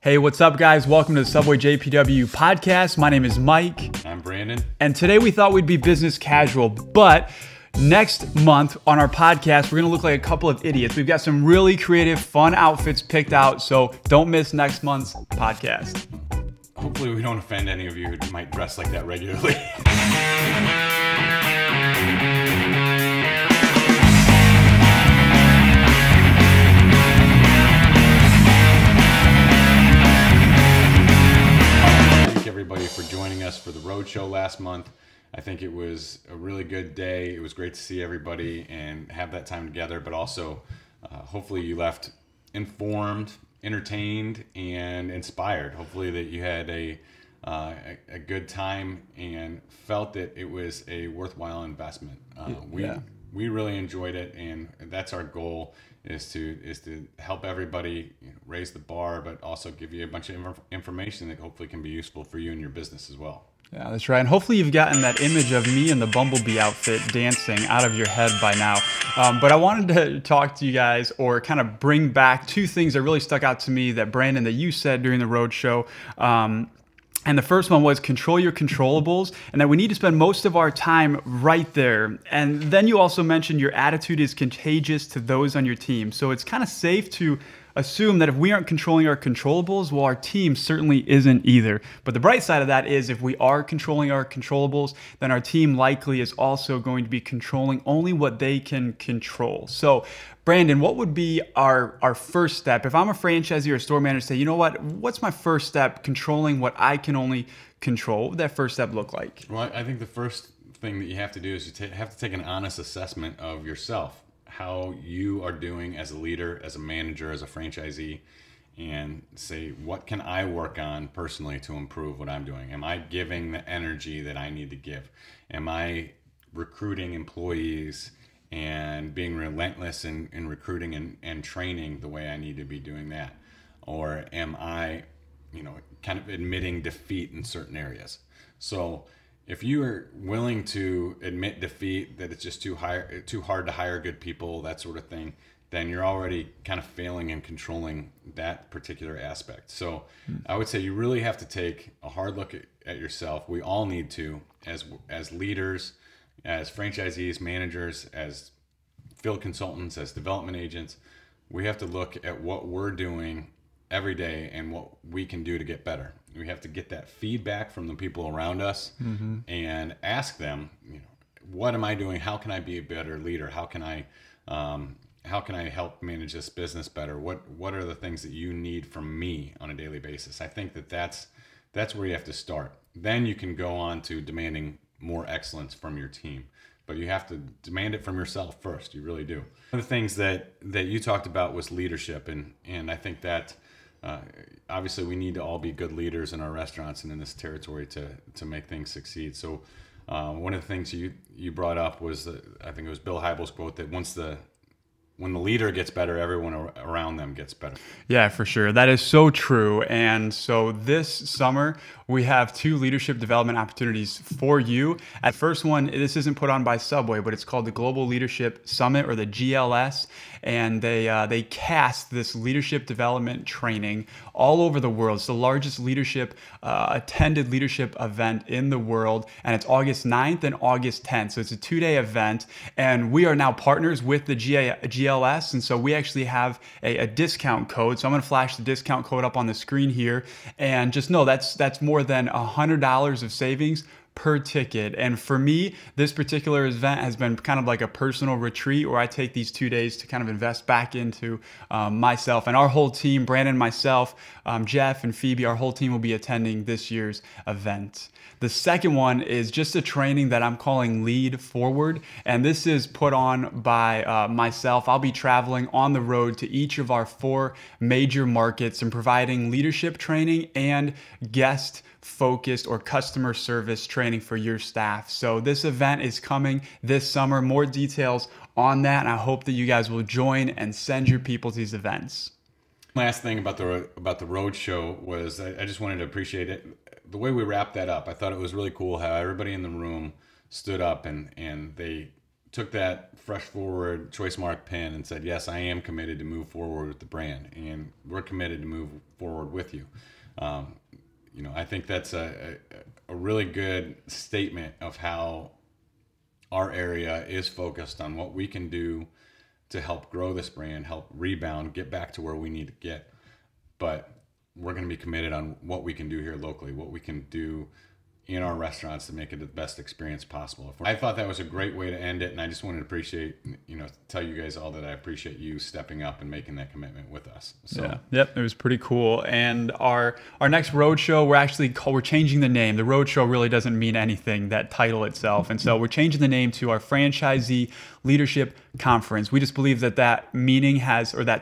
Hey, what's up, guys? Welcome to the Subway JPW podcast. My name is Mike. I'm Brandon. And today we thought we'd be business casual, but next month on our podcast, we're going to look like a couple of idiots. We've got some really creative, fun outfits picked out, so don't miss next month's podcast. Hopefully we don't offend any of you who might dress like that regularly. Everybody for joining us for the road show last month. I think it was a really good day. It was great to see everybody and have that time together, but also hopefully you left informed, entertained, and inspired. Hopefully that you had a good time and felt that it was a worthwhile investment. We really enjoyed it, and that's our goal, is to help everybody raise the bar, but also give you a bunch of information that hopefully can be useful for you and your business as well. Yeah, that's right. And hopefully you've gotten that image of me in the Bumblebee outfit dancing out of your head by now. But I wanted to talk to you guys, or kind of bring back two things that really stuck out to me that Brandon, that you said during the road show. And the first one was control your controllables, and that we need to spend most of our time right there. And then you also mentioned your attitude is contagious to those on your team. So it's kind of safe to assume that if we aren't controlling our controllables, well, our team certainly isn't either. But the bright side of that is if we are controlling our controllables, then our team likely is also going to be controlling only what they can control. So Brandon, what would be our first step? If I'm a franchisee or a store manager, say, you know what, what's my first step controlling what I can only control? What would that first step look like? Well, I think the first thing that you have to do is you have to take an honest assessment of yourself, how you are doing as a leader, as a manager, as a franchisee, and say, what can I work on personally to improve what I'm doing? Am I giving the energy that I need to give? Am I recruiting employees and being relentless in recruiting and training the way I need to be doing that? Or am I, kind of admitting defeat in certain areas? So if you are willing to admit defeat, that it's just too hard to hire good people, that sort of thing, then you're already kind of failing in controlling that particular aspect. So I would say you really have to take a hard look at yourself. We all need to, as leaders, as franchisees, managers, as field consultants, as development agents. We have to look at what we're doing every day and what we can do to get better. We have to get that feedback from the people around us and ask them, what am I doing? How can I be a better leader? How can I help manage this business better? What are the things that you need from me on a daily basis? I think that's where you have to start. Then you can go on to demanding more excellence from your team, but you have to demand it from yourself first. You really do. One of the things that you talked about was leadership, and I think that obviously we need to all be good leaders in our restaurants and in this territory to make things succeed. So one of the things you brought up was, I think it was Bill Hybels' quote, that when the leader gets better, everyone around them gets better. Yeah, for sure. That is so true. And so this summer, we have two leadership development opportunities for you. At first one, this isn't put on by Subway, but it's called the Global Leadership Summit, or the GLS. And they cast this leadership development training all over the world. It's the largest attended leadership event in the world. And it's August 9th and August 10th. So it's a 2-day event. And we are now partners with the GLS. And so we actually have a discount code. So I'm going to flash the discount code up on the screen here. And just know that's more than $100 of savings per ticket. And for me, this particular event has been kind of like a personal retreat where I take these 2 days to kind of invest back into myself. And our whole team, Brandon, myself, Jeff, and Phoebe, our whole team will be attending this year's event. The second one is just a training that I'm calling Lead Forward. And this is put on by myself. I'll be traveling on the road to each of our 4 major markets and providing leadership training and guest focused or customer service training for your staff. So this event is coming this summer. More details on that, and I hope that you guys will join and send your people to these events. Last thing about the road show was I just wanted to appreciate it. The way we wrapped that up, I thought it was really cool how everybody in the room stood up and they took that Fresh Forward Choice Mark pin and said, yes, I am committed to move forward with the brand, and we're committed to move forward with you. I think that's a really good statement of how our area is focused on what we can do to help grow this brand, help rebound, get back to where we need to get. But we're going to be committed on what we can do here locally, what we can do in our restaurants to make it the best experience possible. I thought that was a great way to end it, and I just wanted to tell you guys all that I appreciate you stepping up and making that commitment with us. So. Yeah, yep, it was pretty cool. And our next roadshow, we're changing the name. The roadshow really doesn't mean anything, that title itself, and so we're changing the name to our Franchisee Leadership Conference. We just believe that that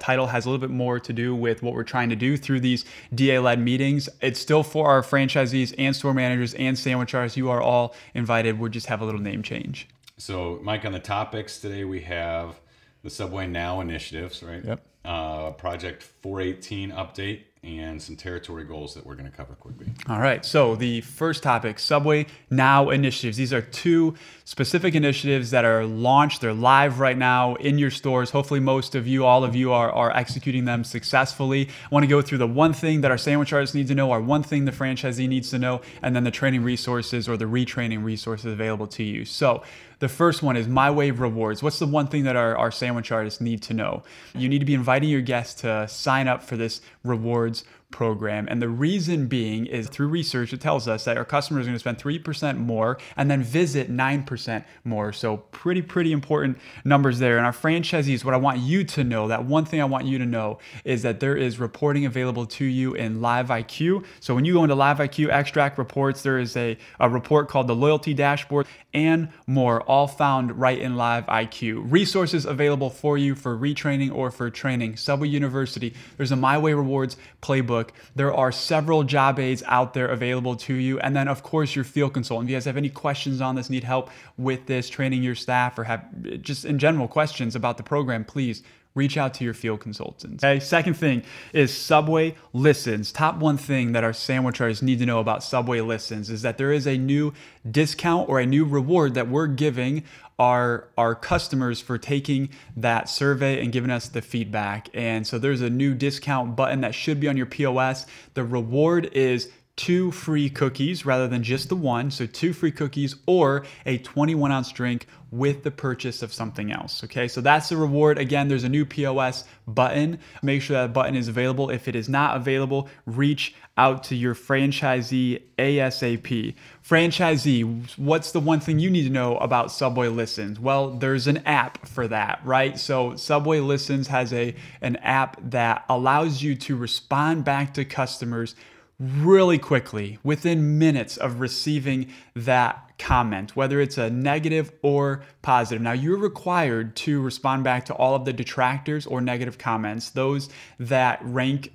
title has a little bit more to do with what we're trying to do through these DA-led meetings. It's still for our franchisees and store managers and sandwich artists. You are all invited. We'll just have a little name change. So, Mike, on the topics today, we have the Subway Now initiatives, right? Yep. Project 418 update, and some territory goals that we're going to cover quickly. All right. So the first topic, Subway Now initiatives. These are two specific initiatives that are launched. They're live right now in your stores. Hopefully all of you are executing them successfully. I want to go through the one thing that our sandwich artists need to know, or one thing the franchisee needs to know, and then the training resources or the retraining resources available to you. So the first one is My Way Rewards. What's the one thing that our sandwich artists need to know? You need to be inviting your guests to sign up for this rewards program. And the reason being is through research, it tells us that our customers are going to spend 3% more and then visit 9% more. So pretty important numbers there. And our franchisees, what I want you to know, that one thing I want you to know is that there is reporting available to you in LiveIQ. So when you go into LiveIQ, extract reports, there is a report called the Loyalty Dashboard and more, all found right in LiveIQ. Resources available for you for retraining or for training. Subway University, there's a My Way Rewards playbook. There are several job aids out there available to you. And then, of course, your field consultant. If you guys have any questions on this, need help with this, training your staff, or have just in general questions about the program, please reach out to your field consultants. Okay, second thing is Subway Listens. Top one thing that our sandwich artists need to know about Subway Listens is that there is a new discount or a new reward that we're giving our customers for taking that survey and giving us the feedback. And so there's a new discount button that should be on your POS. The reward is 2 free cookies rather than just the one. So 2 free cookies or a 21-ounce drink with the purchase of something else. Okay, so that's the reward. Again, there's a new POS button. Make sure that button is available. If it is not available, reach out to your franchisee ASAP. Franchisee, what's the one thing you need to know about Subway Listens? Well, there's an app for that, right? So Subway Listens has an app that allows you to respond back to customers really quickly, within minutes of receiving that comment, whether it's a negative or positive. Now, you're required to respond back to all of the detractors or negative comments, those that rank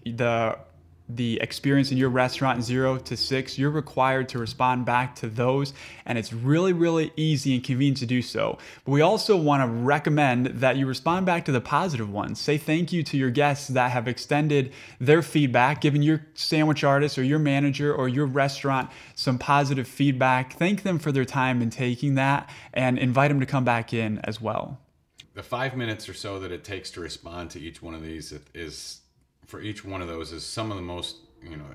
the experience in your restaurant 0 to 6. You're required to respond back to those, and it's really easy and convenient to do so. But we also want to recommend that you respond back to the positive ones. Say thank you to your guests that have extended their feedback, given your sandwich artist or your manager or your restaurant some positive feedback. Thank them for their time in taking that, and invite them to come back in as well. The 5 minutes or so that it takes to respond to each one of these is for each one of those is some of the most,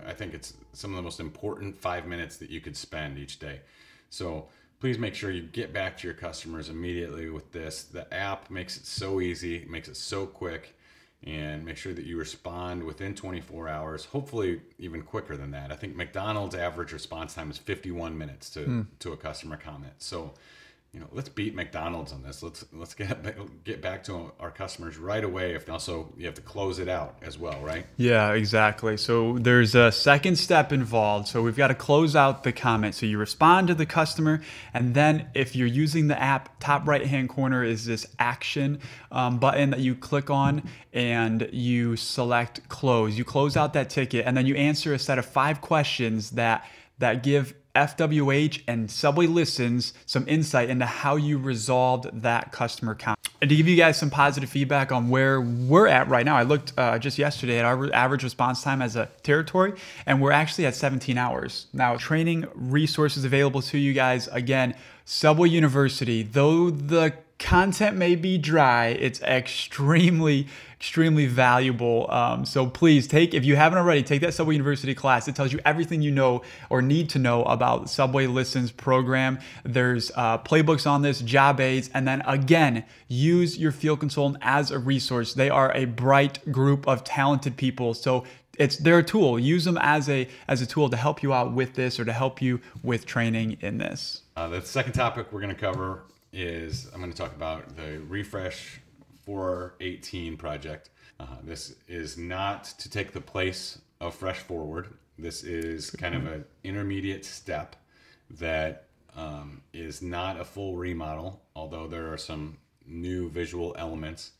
I think it's some of the most important 5 minutes that you could spend each day. So please make sure you get back to your customers immediately with this. The app makes it so easy, makes it so quick, and make sure that you respond within 24 hours, hopefully even quicker than that. I think McDonald's average response time is 51 minutes to a customer comment. So let's beat McDonald's on this. Let's get back to our customers right away. If also you have to close it out as well, right? Yeah, exactly. So there's a second step involved. So we've got to close out the comment. So you respond to the customer, and then if you're using the app, top right-hand corner is this action button that you click on, and you select close. You close out that ticket, and then you answer a set of 5 questions that give FWH and Subway Listens some insight into how you resolved that customer comment. And to give you guys some positive feedback on where we're at right now, I looked just yesterday at our average response time as a territory, and we're actually at 17 hours. Now, training resources available to you guys. Again, Subway University, though the content may be dry, it's extremely valuable. So please if you haven't already, take that Subway University class. It tells you everything you know or need to know about Subway Listens program. There's playbooks on this, job aids, and then again, use your field consultant as a resource. They are a bright group of talented people. So they're a tool. Use them as a tool to help you out with this or to help you with training in this. The second topic we're going to cover is I'm going to talk about the Refresh 418 project. This is not to take the place of Fresh Forward. This is kind of an intermediate step that is not a full remodel, although there are some new visual elements,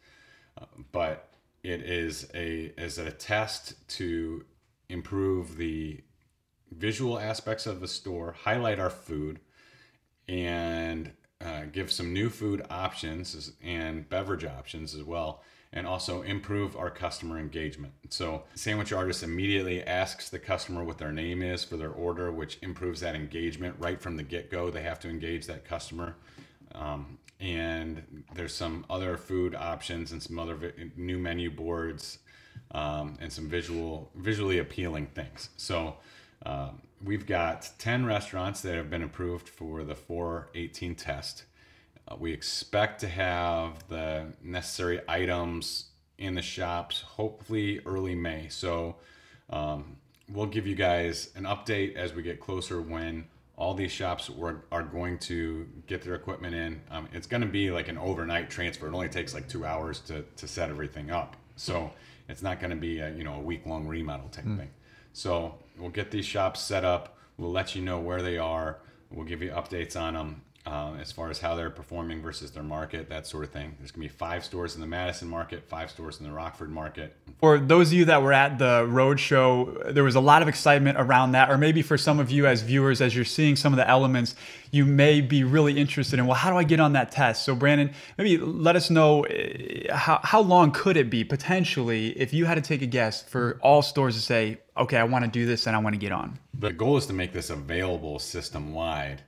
but it is a test to improve the visual aspects of the store, highlight our food, and give some new food options and beverage options as well, and also improve our customer engagement. So Sandwich Artist immediately asks the customer what their name is for their order, which improves that engagement right from the get-go. They have to engage that customer. And there's some other food options and some other new menu boards and some visually appealing things. So we've got 10 restaurants that have been approved for the 418 test. We expect to have the necessary items in the shops hopefully early May. So we'll give you guys an update as we get closer when all these shops are going to get their equipment in. It's going to be like an overnight transfer. It only takes like 2 hours to set everything up. So it's not going to be a week-long remodel type thing. So we'll get these shops set up. We'll let you know where they are. We'll give you updates on them as far as how they're performing versus their market, that sort of thing. There's going to be 5 stores in the Madison market, 5 stores in the Rockford market. For those of you that were at the road show, there was a lot of excitement around that. Or maybe for some of you as viewers, as you're seeing some of the elements, you may be really interested in, well, how do I get on that test? So Brandon, maybe let us know how long could it be potentially if you had to take a guess for all stores to say, okay, I want to do this and I want to get on. The goal is to make this available system-wide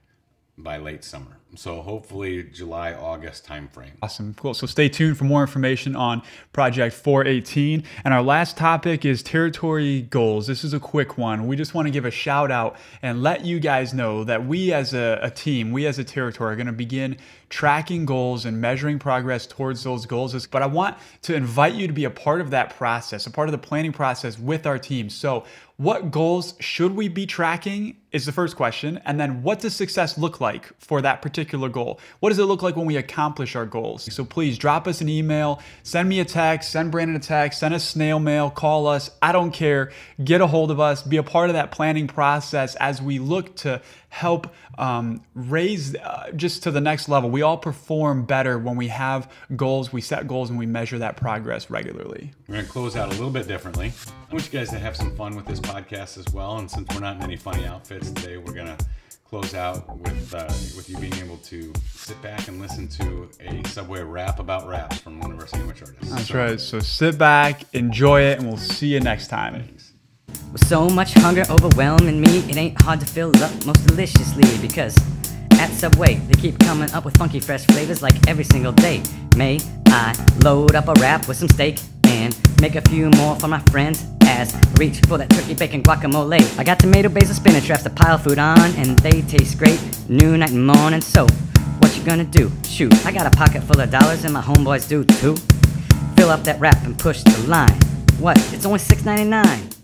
by late summer. So hopefully July, August timeframe. Awesome, cool. So stay tuned for more information on Project 418. And our last topic is territory goals. This is a quick one. We just want to give a shout out and let you guys know that we as a team, we as a territory are going to begin tracking goals and measuring progress towards those goals. But I want to invite you to be a part of that process, a part of the planning process with our team. So what goals should we be tracking is the first question. And then what does success look like for that particular goal? What does it look like when we accomplish our goals? So please drop us an email, send me a text, send Brandon a text, send us snail mail, call us. I don't care. Get a hold of us. Be a part of that planning process as we look to help raise just to the next level. We all perform better when we have goals, we set goals, and we measure that progress regularly. We're going to close out a little bit differently. I want you guys to have some fun with this podcast as well. And since we're not in any funny outfits today, we're going to close out with you being able to sit back and listen to a Subway rap about raps from one of our Sandwich Artists. That's right. So sit back, enjoy it, and we'll see you next time. Thanks. With so much hunger overwhelming me, it ain't hard to fill up most deliciously, because at Subway they keep coming up with funky fresh flavors like every single day. May I load up a wrap with some steak and make a few more for my friends as I reach for that turkey bacon guacamole. I got tomato, basil, spinach wraps to pile food on, and they taste great noon, night, and morning. So what you gonna do? Shoot, I got a pocket full of dollars and my homeboys do too. Fill up that wrap and push the line. What? It's only $6.99.